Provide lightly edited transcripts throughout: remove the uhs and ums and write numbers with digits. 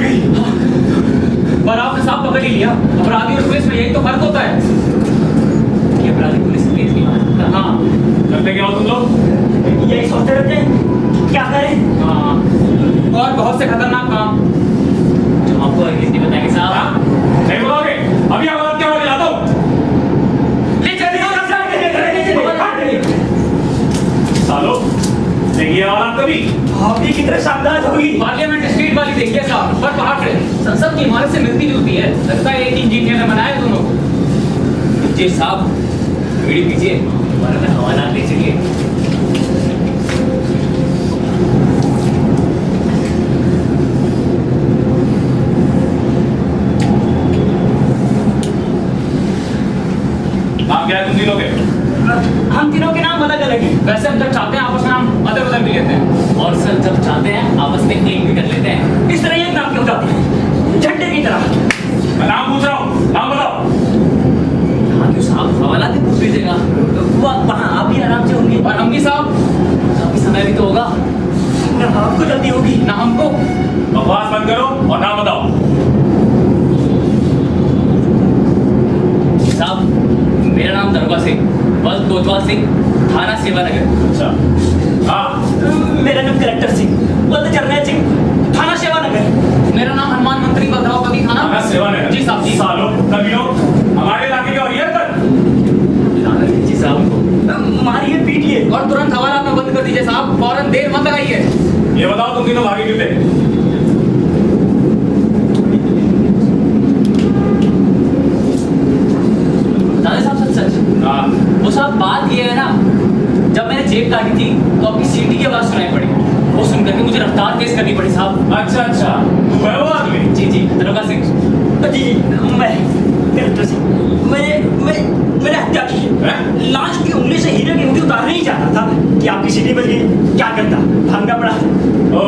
गई। पर आपने साहब पकड़ ही लिया। अपराधी और पुलिस में यही तो फर्क होता है कि अपराधी पुलिस से तेज नहीं मार सकता। हाँ, करते क्या हो तुम लोग? यही सोचते रहते हैं क्या करें। हाँ, और बहुत से खतरनाक काम जो आपको अंग्रेज नहीं बताएंगे साहब। हाँ? नहीं बताओगे? अभी हवालात क्या होने जाता हूँ। सालो, देखिए हवालात कभी आपकी कितने शानदार होगी। पार्लियामेंट स्ट्रीट वाली देखिए साहब, पर पहाड़ से संसद की इमारत से मिलती जुलती है। लगता है एक इंजीनियर ने बनाया दोनों को। जी साहब, बीड़ी पीजिए, हमारे में हवालात ले चलिए। नाम क्या है तुम तीनों के? हम तीनों के नाम अलग अलग हैं। वैसे हम जब चाहते हैं आपस में नाम अदल बदल भी लेते हैं, और सर जब चाहते हैं आपस में एक भी कर लेते हैं। इस तरह एक नाम क्यों जाते हैं, झंडे की तरह। मैं नाम पूछ रहा हूँ, नाम बताओ। हाँ क्यों साहब, हवालात ही पूछ लीजिएगा। वहाँ आप भी आराम से होंगे और हम भी साहब, काफी समय भी तो होगा ना, आपको जल्दी होगी ना हमको। बकवास बंद करो और नाम बताओ। साहब, मेरा नाम दरोगा सिंह, वल्द कोतवाल सिंह, थाना सेवानगर। अच्छा, हाँ। मेरा नाम कलेक्टर सिंह, वल्द जरनैल सिंह, थाना सेवानगर। मेरा नाम हनुमान मंत्री भद्रावती थाना। थाना सेवानगर। जी साहब, जी सालो, तभी लोग हमारे इलाके का और जी साहब, मारिए पीटिए और तुरंत हवालात में बंद कर दीजिए साहब, फौरन देर मत लगाइए। ये बताओ तुम तीनों भागे क्यों थे? दादा साहब सच सच। हाँ। वो साहब बात ये है ना, जब मैंने जेब काटी थी तो आपकी सीटी की आवाज सुनाई पड़ी, वो सुन करके मुझे रफ्तार तेज करनी पड़ी साहब। अच्छा अच्छा, तू है वो आदमी? जी जी, दरोगा सिंह। जी मैं कलेक्टर सिंह, मैंने हत्या की है। लाश की उंगली से हीरे की उंगली उतारने ही चाहता था कि आपकी सीटी बज गई। क्या करता, भागना पड़ा। ओ,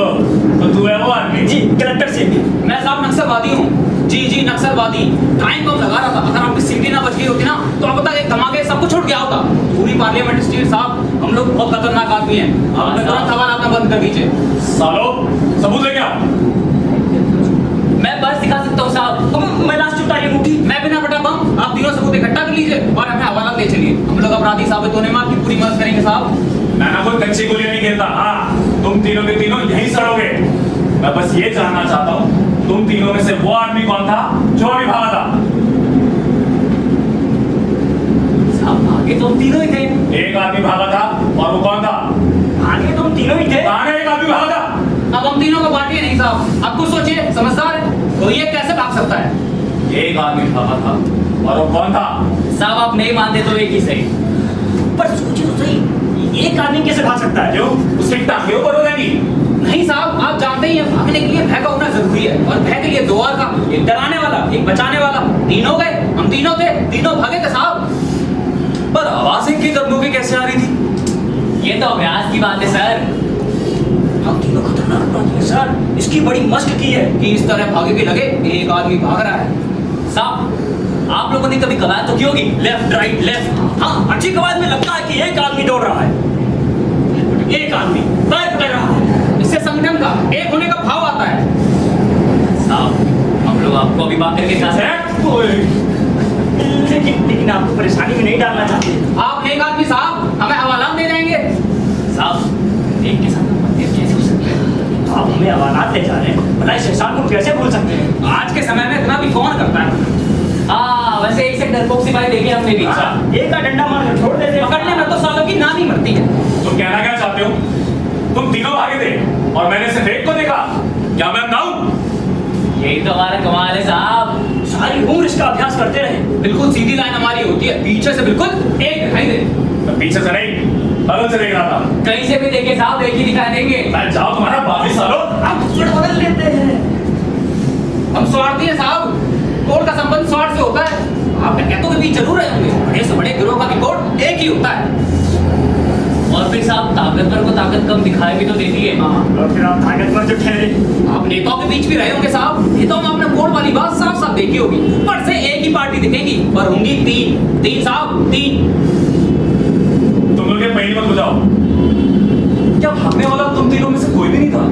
तो तू है वो आदमी? जी कलेक्टर सिंह। मैं साहब नक्सलवादी हूँ। जी जी, नक्सलवादी। टाइम कम लगा रहा था, अगर आपकी सीटी ना बच गई होती ना तो आप बता, एक धमाके सब कुछ छूट गया होता। पूरी पार्लियामेंट स्ट्रीट साहब, हम लोग बहुत खतरनाक आदमी हैं। आपने तुरंत हवालात में बंद कर दीजिए। सालो, सबूत लेके आओ। मैं बस दिखा सकता हूँ साहब। मैं लाश उतारी मुठी। मैं बिना बटा बम, आप तीनों सबूत इकट्ठा कर लीजिए और हमें हवालात ले चलिए। हम लोग अपराधी साबित होने में आपकी पूरी मदद करेंगे साहब। मैं ना कोई कच्ची गोलियां नहीं खेलता। हाँ, तुम तीनों के तीनों यहीं सड़ोगे। मैं बस ये जानना चाहता हूँ, तुम तीनों में से वो आदमी कौन था जो अभी भागा था? साहब आगे तो हम तीनों ही थे। एक आदमी भागा था, और वो कौन था? आगे तुम तीनों ही थे। आगे एक आदमी भागा था। अब हम तीनों को बांटिए नहीं साहब, आप कुछ सोचिए, समझदार है तो ये कैसे भाग सकता है। एक आदमी भागा था, और वो कौन था? साहब आप नहीं मानते तो एक ही सही। पर सोचिए तो सही, एक आदमी कैसे भाग सकता है। क्यों? उसकी टांगे ऊपर हो जाएगी। नहीं साहब, आप जानते ही हैं भागने के लिए भय का होना जरूरी है, और भय के लिए दो और का, एक डराने वाला एक बचाने वाला। तीनों गए, हम तीनों थे, तीनों भागे थे साहब। पर आवाज इनके कदमों की कैसे आ रही थी? ये तो अभ्यास की बात है सर। हम तीनों खतरनाक अपराधी हैं सर, इसकी बड़ी मस्त की है कि इस तरह भागे भी लगे एक आदमी भाग रहा है। साहब, आप लोगों ने कभी कवायद तो की होगी, लेफ्ट राइट लेफ्ट। हाँ, अच्छी कवायद में लगता है कि एक आदमी दौड़ रहा है, एक आदमी पैर पकड़ रहा है। इससे संगठन का एक होने का भाव आता है। साहब, हम लोग आपको अभी बात करके साथ लेकिन आपको परेशानी में नहीं डालना चाहते। आप एक आदमी साहब, हमें हवालात दे जाएंगे। साहब, एक के साथ हम मंदिर कैसे हो सकते हैं? आप हमें हवालात ले जा रहे हैं, भला इस एहसान को कैसे भूल सकते हैं। आज के समय में इतना भी कौन करता है। हाँ, वैसे एक से डरपोक सिपाही देखे हमने भी। अच्छा, एक का डंडा मार कर छोड़ देते हैं। पकड़ने में तो सालों की नानी मरती है। तुम कहना क्या चाहते हो? तुम तीनों भागे थे और मैंने सिर्फ एक को देखा। क्या मैं अंधा हूं? यही तो हमारा कमाल है साहब। सारी उम्र इसका अभ्यास करते रहे। बिल्कुल सीधी लाइन हमारी होती है, पीछे से बिल्कुल एक दिखाई दे। मैं पीछे से नहीं, बगल से देख रहा था। कहीं से भी देखे साहब, एक ही दिखाई देंगे। मैं जाओ तुम्हारा 22 सालों। आप बदल लेते हैं। हम स्वार्थी हैं साहब, कोर्ट का संबंध स्वार्थ से होता है। आप डकैतों के बीच जरूर रहे होंगे, बड़े से बड़े गिरोह का भी कोर्ट एक ही होता है। और फिर साहब, ताकतवर को ताकत कम दिखाई भी तो देती है। और फिर आप ताकतवर जो ठहरे। आप नेताओं के बीच भी रहे होंगे साहब, नेताओं में आपने कोर्ट वाली बात साफ साफ देखी होगी। ऊपर से एक ही पार्टी दिखेगी, पर होंगी तीन साहब, तीन। तुम लोग ये पहली मत बुझाओ। क्या भागने वाला तुम तीनों में से कोई भी नहीं था?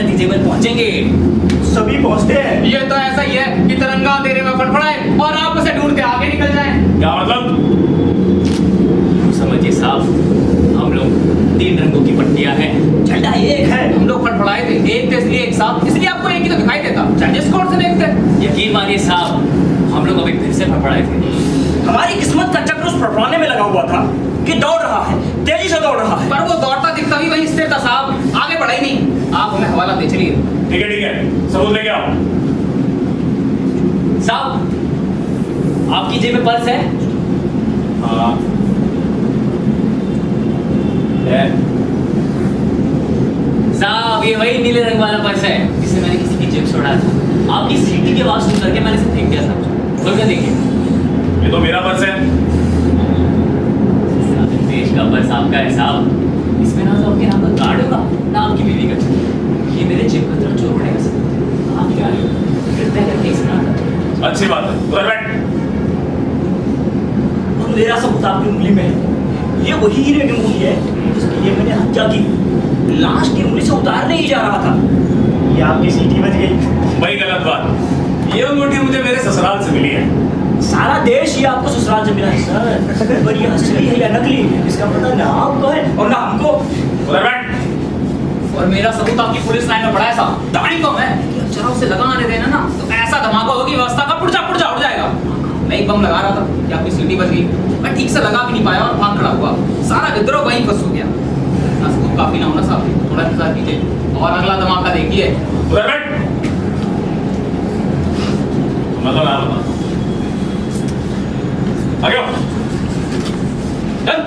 नतीजे पर पहुंचेंगे। सभी पहुंचते हैं। ये तो ऐसा ही है कि तिरंगा अंधेरे में फड़फड़ाए और आप उसे ढूंढ के आगे निकल जाएं। क्या मतलब? समझिए साहब, हम लोग 3 रंगों की पट्टियां हैं। झंडा एक है। हम लोग फड़फड़ाए थे, एक थे इसलिए एक साथ, इसलिए आपको एक ही तो दिखाई देता। जर्नलिस्ट कौन से देखते? यकीन मानिए साहब, हम लोग अभी फिर से फड़फड़ाए थे। हमारी किस्मत का चक्र उस फड़फड़ाने में लगा हुआ था कि दौड़ रहा है, तेजी से दौड़ रहा है। पर वो दौड़ता दिखता भी वहीं स्थिर था साहब, आगे बढ़ा ही नहीं। आप हमें हवाला दे चलिए। ठीक है, सबूत लेके आओ। साहब, आपकी जेब में पर्स है? हाँ है। साहब, ये वही नीले रंग वाला पर्स है जिसे मैंने किसी की जेब से उड़ाया था। आपकी सीटी की आवाज सुन करके मैंने इसे फेंक दिया था। खोल कर देखिए। ये तो मेरा पर्स है। साहब, देश का पर्स आपका है साहब। इसमें ना तो आपके नाम का कार्ड होगा, ना आपकी बीवी का चिन्ह। ये मेरे जेब का चोर उड़ेगा साहब। आप क्या कृपया करके इसे ना करें। अच्छी बात है, उधर बैठ। और मेरा सबूत आपकी उंगली में है। ये वही हीरे की उंगली है जिसकी ये मैंने हत्या की। लाश की उंगली से उतारने ही जा रहा था, ये आपकी सीटी बच गई। वही गलत बात। ये अंगूठी मुझे मेरे ससुराल से मिली है। सारा देश ही आपको ससुराल से मिला है सर, पर ये असली है या नकली इसका पता ना आपको है और ना हमको। उधर बैठ। और मेरा सबूत आपकी पुलिस लाइन में पड़ा है साहब। टाइम कम है, जरा उसे लगाने देना ना तो ऐसा धमाका होगी व्यवस्था का पुर्जा पुर्जा उड़ जाएगा। मैं एक बम लगा रहा था कि आपकी सीटी बच गई। मैं ठीक से लगा भी नहीं पाया और भाग खड़ा हुआ। सारा विद्रोह वहीं फंस हो गया। ना सबूत काफी ना होना साहब, थोड़ा इंतजार कीजिए और अगला धमाका देखिए। उधर बैठ। मतलब मैं बता आगे आओ। चल।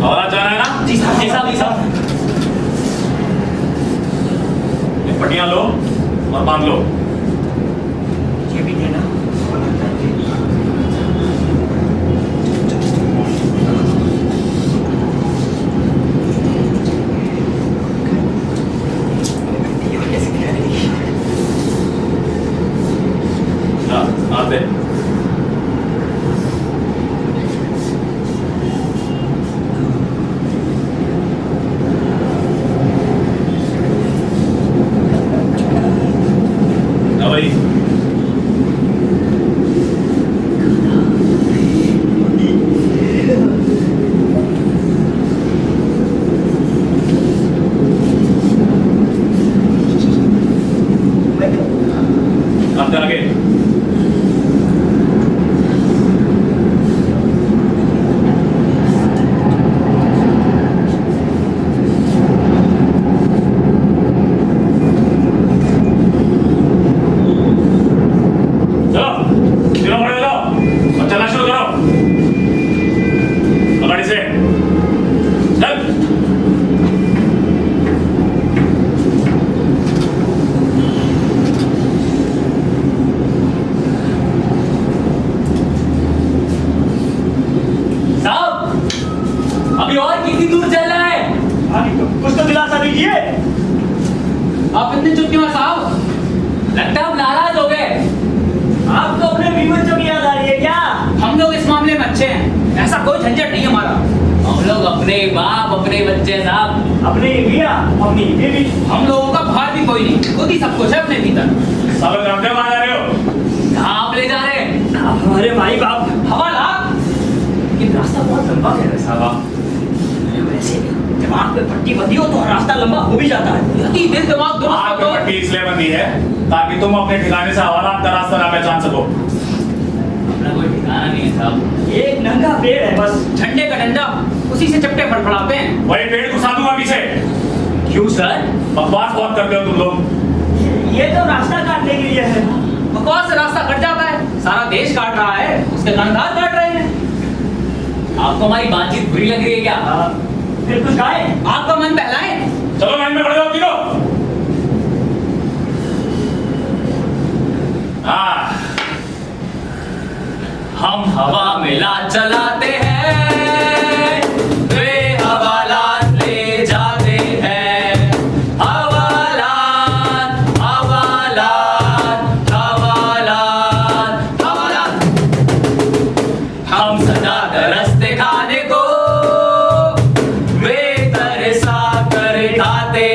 हवाला जाना है ना? जी साहब, जी साहब, जी साहब। ये पट्टियां लो और बांध लो। ये भी देना। हाँ, हाथ दे। हाँ भाई। हाथ दे आगे। चलो, तीनों खड़े हो जाओ और चलना शुरू करो। गाड़ी से चल। साहब, अभी और कितनी दूर चल रहा है? कुछ तो दिलासा दीजिए। आप इतने चुप क्यों हैं साहब? लगता है आप नाराज हो गए। आपको अपने बीमों की याद आ रही है क्या? हम लोग इस मामले में अच्छे हैं, ऐसा कोई झंझट नहीं हमारा। हम लोग अपने बाप अपने बच्चे साहब। अपनी मियाँ अपनी बीवी। हम लोगों का बाहर भी कोई नहीं, खुद ही सब कुछ है अपने भीतर। सब लोग जानते हो कहाँ जा रहे हो? कहाँ आप ले जा रहे हैं? हमारे माई बाप। हवाला ये रास्ता बहुत लंबा है साहब। वैसे दिमाग पे पट्टी बंधी हो तो रास्ता लंबा हो भी जाता है। यदि दिल दिमाग दुरुस्त आग हो पे तो पट्टी इसलिए बंदी है ताकि तुम अपने ठिकाने से हवालात का रास्ता ना पहचान सको। अपना कोई ठिकाना नहीं है साहब। एक नंगा पेड़ है बस। झंडे का डंडा, उसी से चपटे फड़फड़ाते हैं। वही पेड़ घुसा दूंगा पीछे। क्यों सर? बकवास बहुत करते हो तुम लोग। ये तो रास्ता काटने के लिए है। बकवास से रास्ता कट जाता है, सारा देश काट रहा है, उसके कर्णधार काट रहे हैं। आपको हमारी बातचीत बुरी लग रही है क्या? फिर कुछ गाए। आपका मन बहलाए। चलो लाइन में खड़े हो तीनों। हाँ, हम हवा में लात चलाते हैं, वे हवालात ले जाते हैं। हवालात हवालात हवालात हवालात। हम सदा तरसते खाने को, वे तरसा कर खाते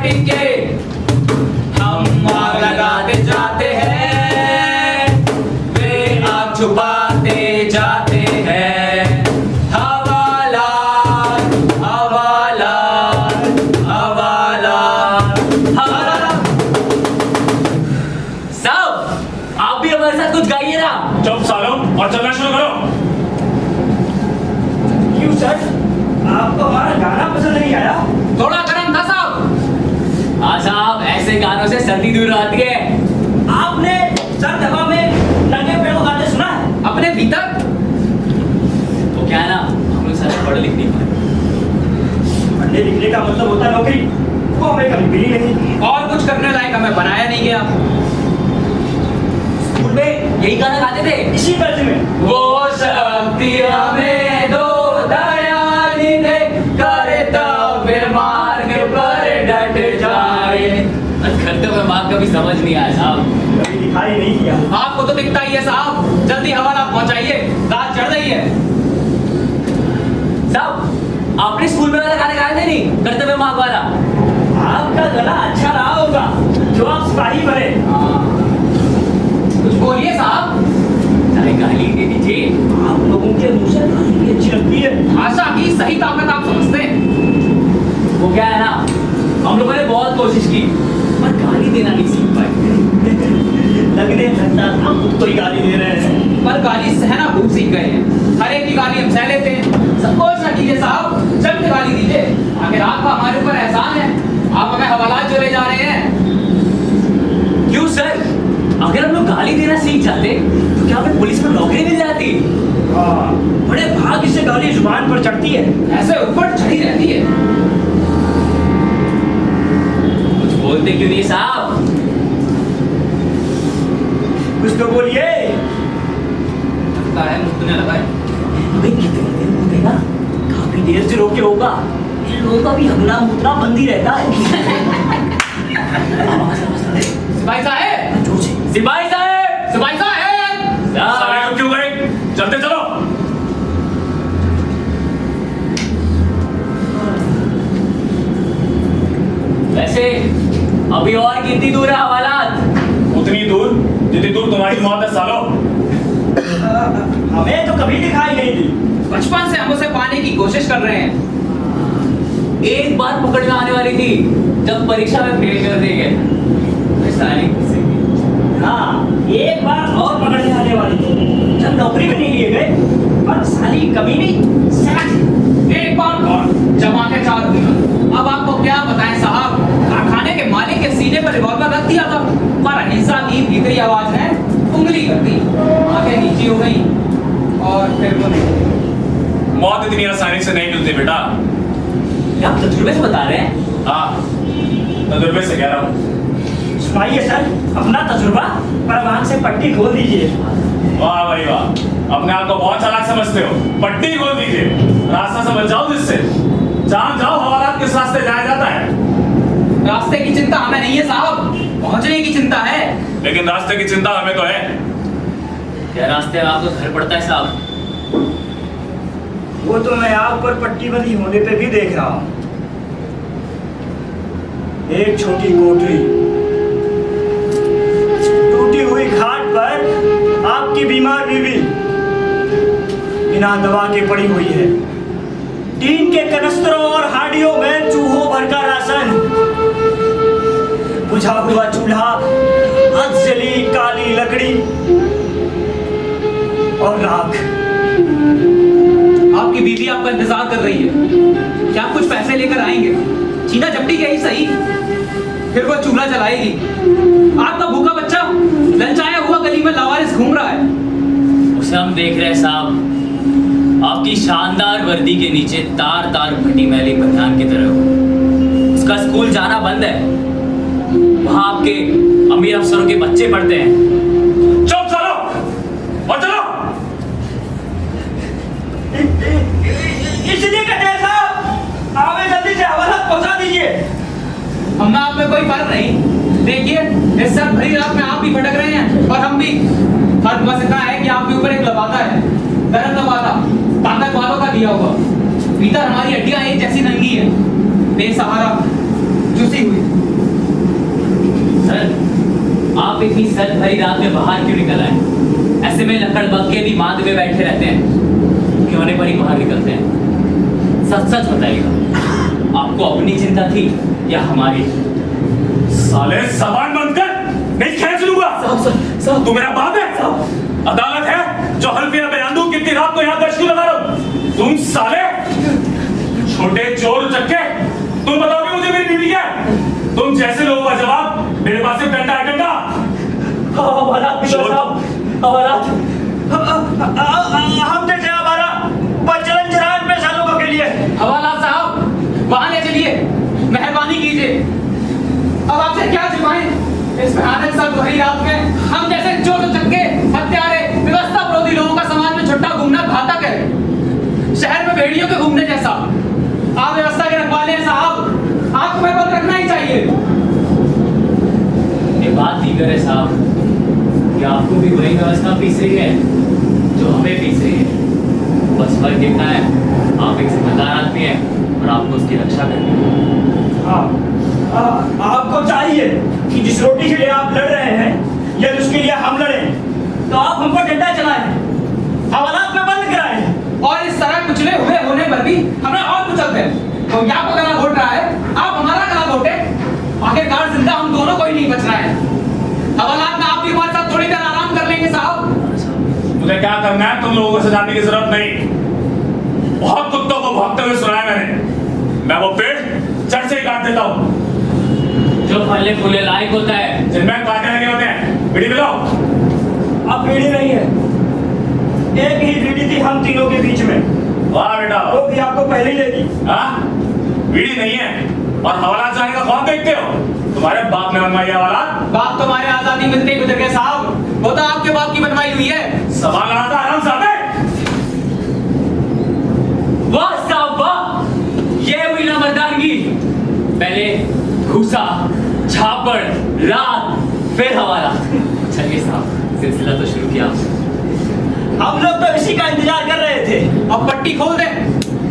कटिंग के हम आग लगाते जाते हैं, वे आग छुपाते जाते हैं। हवालात हवालात हवालात हवालात। साहब आप भी हमारे साथ कुछ गाइए ना। चुप सालों और चलना शुरू करो। क्यों सर, आपको हमारा गाना पसंद नहीं आया? थोड़ा गर्म था साहब। हाँ साहब, ऐसे गानों से सर्दी दूर रहती है। आपने सर्द हवा में नंगे पैरों गाते सुना है? अपने भीतर तो क्या है ना, हम लोग सारे पढ़े लिख नहीं पाए। पढ़ने लिखने का मतलब होता है नौकरी, वो हमें कभी मिली नहीं। और कुछ करने लायक हमें बनाया नहीं गया। स्कूल में यही गाना गाते थे। इसी तर्ज में वो शक्ति हमें दो दयाली दे, कर्तव्य मार्ग पर डट जाए। करते हुए माँ कभी समझ नहीं आया साहब। कभी दिखाई नहीं किया। आपको तो दिखता ही है साहब, जल्दी हवाला पहुंचाइए, रात चढ़ रही है। साहब आपने स्कूल में वाला गाना गाया थे नहीं, कर्तव्य मार्ग वाला। आपका गला अच्छा रहा होगा जो आप सिपाही बने। कुछ बोलिए साहब। चाहे गाली दे दीजिए। आप लोगों के मुंह से गाली अच्छी लगती है। भाषा की सही ताकत आप समझते हैं। वो क्या है ना, हम लोगों ने बहुत कोशिश की पर गाली देना नहीं सीख पाए। लगने लगता था खुद तो ही गाली दे रहे हैं। पर गाली सहना खूब सीख गए हैं। हर एक की गाली हम सह लेते हैं। संकोच न कीजिए साहब, जब के गाली दीजिए। आखिर आपका हमारे ऊपर एहसान है, आप हमें हवालात जो ले जा रहे हैं। क्यों सर, अगर हम लोग गाली देना सीख जाते तो क्या हमें पुलिस में नौकरी मिल जाती। हाँ, बड़े भाग्य से गाली जुबान पर चढ़ती है। ऐसे ऊपर चढ़ी रहती है। कुछ बोलते क्यों नहीं साहब। कुछ तो बोलिए। लगता है मुझने लगा है। अबे कितनी देर हो गई ना, काफी देर से रोके होगा। इन लोगों का भी हगना मुतना बंद ही रहता है। सिपाही साहब, जोर से। सिपाही साहब, सिपाही साहब। सारे लोग क्यों गए? चलते चलो। वैसे अभी और कितनी दूर है हवालात? उतनी दूर जितनी दूर तुम्हारी मौत है सालों। हमें तो कभी दिखाई नहीं दी। बचपन से हम उसे पाने की कोशिश कर रहे हैं। एक बार पकड़ में आने वाली थी जब परीक्षा में फेल कर देंगे। हाँ, एक बार और पकड़ने आने वाली थी जब नौकरी में नहीं लिए गए। पर साली कभी नहीं समझ। एक बार और जमा के 4 उंगली। अब आपको क्या बताएं साहब, कारखाने के मालिक के सीने पर रिवॉल्वर रख दिया था, पर अहिंसा की भीतरी आवाज ने उंगली कर दी, आंखें नीची हो गई और फिर वो नहीं। मौत इतनी आसानी से नहीं मिलती बेटा। क्या आप तजुर्बे से बता रहे हैं? हाँ, तजुर्बे से कह रहा हूँ। सुनाइए सर अपना तजुर्बा, परवान से पट्टी खोल दीजिए। वाह भाई वाह, अपने आप को बहुत चालाक समझते हो। पट्टी खोल दीजिए, रास्ता समझ जाओ जिससे जान जाओ हवालात किस रास्ते जाया जाता है। रास्ते की चिंता हमें नहीं है साहब, पहुंचने की चिंता है। लेकिन रास्ते की चिंता हमें तो है। क्या रास्ते में आपको घर पड़ता है साहब? वो तो मैं आप पर पट्टी बंदी होने पे भी देख रहा हूँ। एक छोटी कोठरी, टूटी हुई खाट पर आपकी बीमार बीवी बिना दवा के पड़ी हुई है। टीन के कनस्तरों और हाडियों में चूहों भर का राशन, बुझा हुआ चूल्हा, हद जली काली लकड़ी और राख। आपकी बीवी आपका इंतजार कर रही है। क्या आप कुछ पैसे लेकर आएंगे? चीना झपटी गई सही, फिर वो चूल्हा जलाएगी। आपका भूखा बच्चा ललचाया हुआ गली में लावारिस घूम रहा है। उसे हम देख रहे हैं साहब। आपकी शानदार वर्दी के नीचे तार तार फटी मैली बनियान की तरह उसका स्कूल जाना बंद है। वहां आपके अमीर अफसरों के बच्चे पढ़ते हैं। चुप चलो और चलो। इसलिए कहते हैं साहब, हमें जल्दी से हवालात पहुंचा दीजिए। हमें आप में कोई फर्क नहीं। देखिए इस साल भरी रात में आप भी भटक रहे हैं और हम भी। फर्क बस इतना है कि आपके ऊपर एक लबादा है, गरम लबादा, ताकत वालों का दिया हुआ। भीतर हमारी हड्डियां एक जैसी नंगी है, बेसहारा। जुसी हुई। सर, आप इतनी सर्द भरी रात में बाहर क्यों निकल आए? ऐसे में लकड़ बग्गे भी माद में बैठे रहते हैं, क्यों होने पर ही बाहर निकलते हैं? सच सच बताइएगा, आपको अपनी चिंता थी या हमारी? साले जबान बंद कर, नहीं खींच लूंगा। साहब तू मेरा बाप है? अदालत है जो हल्फिया बयान दूं कितनी रात को यहाँ गश्त क्यों लगा रहा हूं? तुम साले छोटे चोर चक्के, तुम बताओगे मुझे मेरी बीवी क्या है? तुम जैसे लोगों का जवाब मेरे पास सिर्फ डंडा है, डंडा। हवालात साहब, हवालात हम जैसे हमारा बचलन चरान पैसा लोगों के लिए। हवालात साहब वहां ले चलिए, मेहरबानी कीजिए। अब आपसे क्या छुपाएं? इस भयानक सा भरी रात में हम जैसे चोर चक्के, हत्यारे, व्यवस्था विरोधी लोगों का समाज में छुट्टा घूमना घातक है, शहर में भेड़ियों के घूमने जैसा। आप व्यवस्था के रखवाले हैं साहब, आपको में बंद रखना ही चाहिए। ये बात दीगर है साहब कि आपको भी वही व्यवस्था पीस रही है जो हमें पीस रही है। बस फर्क इतना है, आप एक जिम्मेदार आदमी हैं और आपको उसकी रक्षा करनी है। हाँ, आपको चाहिए कि जिस रोटी के लिए आप लड़ रहे हैं यदि उसके लिए हम लड़ें तो आप हम पर डंडा चलाएं, हवालात में बंद कराएं। और इस तरह कुचले हुए होने पर भी हमें और कुचलते हैं। तो क्या आपको गला घोट रहा है, आप हमारा गला घोटे। आखिरकार जिंदा हम दोनों को ही नहीं बचना है। हवालात में आप भी हमारे साथ थोड़ी देर आराम कर लेंगे साहब। मुझे क्या करना है तुम लोगों को सजाने की जरूरत नहीं। बहुत कुत्तों को भौंकते हुए सुना है मैंने, मैं वो पेड़ जड़ से ही काट देता हूँ जो फले फूले लायक होता है। जिनमें कांटे लगे होते हैं। बीड़ी मिलाओ। अब बीड़ी नहीं है, एक ही बीड़ी थी हम तीनों के बीच में, वाह बेटा, वो भी आपको पहले ही दे दी। हाँ बीड़ी नहीं है और हवालात जाने का ख्वाब देखते हो? तुम्हारे बाप ने बनवाई है हवालात? बाप तुम्हारे आजादी मिलते ही गुजर गए साहब, वो तो आपके बाप की बनवाई हुई है। सवाल लड़ा था आराम साहब। वाह साहब वाह, ये हुई ना मर्दानगी। पहले घूसा, झापड़, रात, फिर हवाला। चलिए साहब, सिलसिला तो शुरू किया। हम लोग तो इसी का इंतजार कर रहे थे। अब पट्टी खोल दे,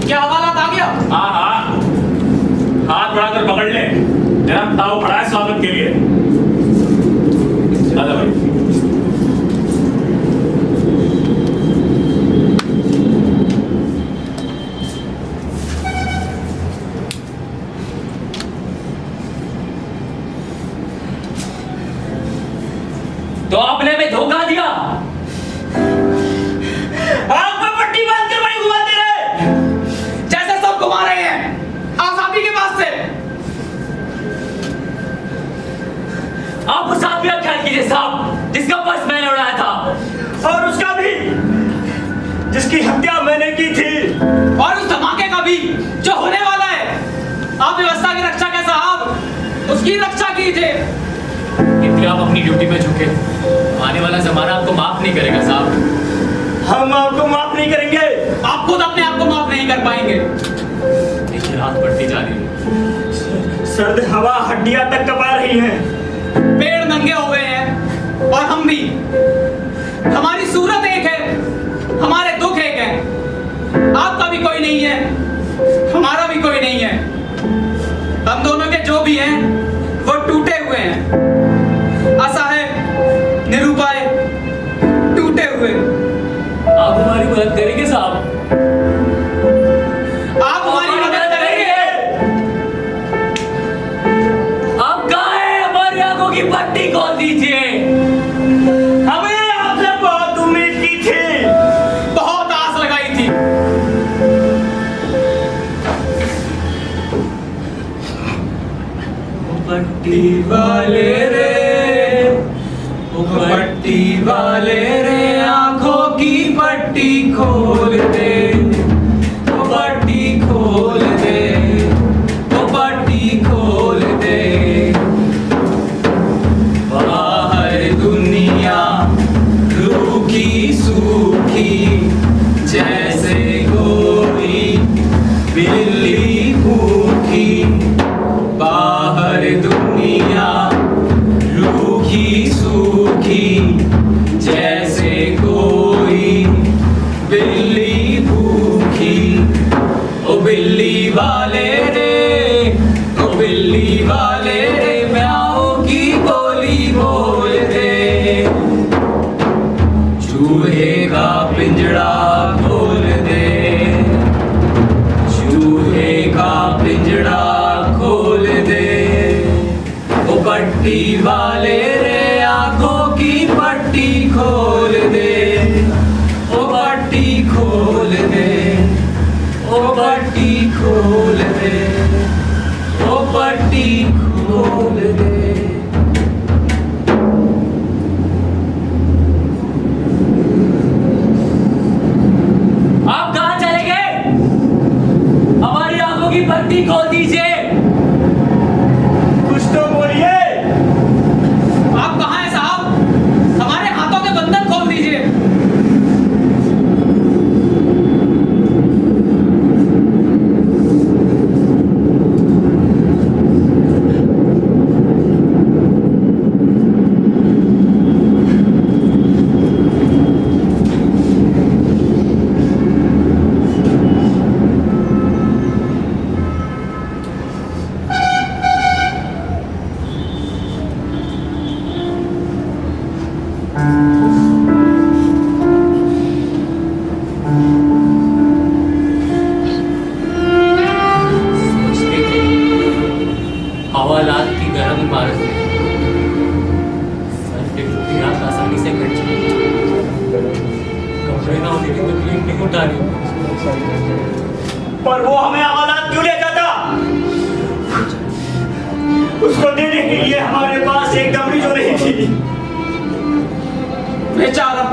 क्या हवालात आ गया? हाँ हाँ, हाथ बढ़ाकर पकड़ ले, मेरा ताऊ खड़ा है स्वागत के लिए। आजा भाई। तो आपने हमें धोखा दिया। आप पर पट्टी बांध कर वहीं घुमाते रहे जैसे सब घुमा रहे हैं आजादी के पास से। आप उस आदमी का ख्याल कीजिए साहब जिसका पर्स मैंने उड़ाया था, और उसका भी जिसकी हत्या मैंने की थी, और उस धमाके का भी जो होने वाला है। आप व्यवस्था की रक्षा के साहब, उसकी रक्षा कीजिए। इसलिए आप अपनी ड्यूटी पे झुके। आने वाला जमाना आपको माफ नहीं करेगा साहब। हम आपको माफ नहीं करेंगे। आप खुद अपने आप को माफ नहीं कर पाएंगे। देखिए रात बढ़ती जा रही है, सर्द हवा हड्डियां तक कपा रही हैं। पेड़ नंगे हो गए हैं और हम भी। हमारी सूरत एक है, हमारे दुख एक है। आपका भी कोई नहीं है, हमारा भी कोई नहीं है। हम दोनों के जो भी हैं वो टूटे हुए हैं, असहाय, निरुपाय, टूटे हुए। आप हमारी मदद करेंगे साहब? आप हमारी मदद करेंगे? आप कहाँ हैं? हमारी आंखों की पट्टी खोल दीजिए। हमें आपसे बहुत उम्मीद की थी, बहुत आस लगाई थी। पट्टी वाले रे, पट्टी वाले रे, आंखों की पट्टी खोल दे, पट्टी खोल दे, पट्टी खोल दे। बाहर दुनिया रूखी सूखी जैसे कोई बिल्ली भूखी। बाहर दुनिया रूखी सूखी जैसे कोई बिल्ली भूखी। ओ बिल्ली वाले रे, ओ बिल्ली वाले म्याऊ की बोली बोल दे, चूहे का पिंजड़ा खोल दे, चूहे का पिंजड़ा खोल दे। ओ पट्टी वाले रे आंखों की पट्टी खोल दे, ओ पट्टी खोल दे, ओ पट्टी खोल दे, ओ पट्टी खोल दे। आप कहाँ चले गए? हमारी आंखों की पट्टी खोल दीजिए। कुछ तो बोलिए। आप कहाँ हैं साहब? हमारे हाथों के बंधन खोल दीजिए। सोचते थे हवालात की गर्म इमारत में सर पे टूटी रात आसानी से कट जाए, कपड़े ना होने की तकलीफ नहीं उठानी। पर वो हमें हवालात क्यों ले जाता? उसको देने के लिए हमारे पास एक दमड़ी जो नहीं थी। बेचारा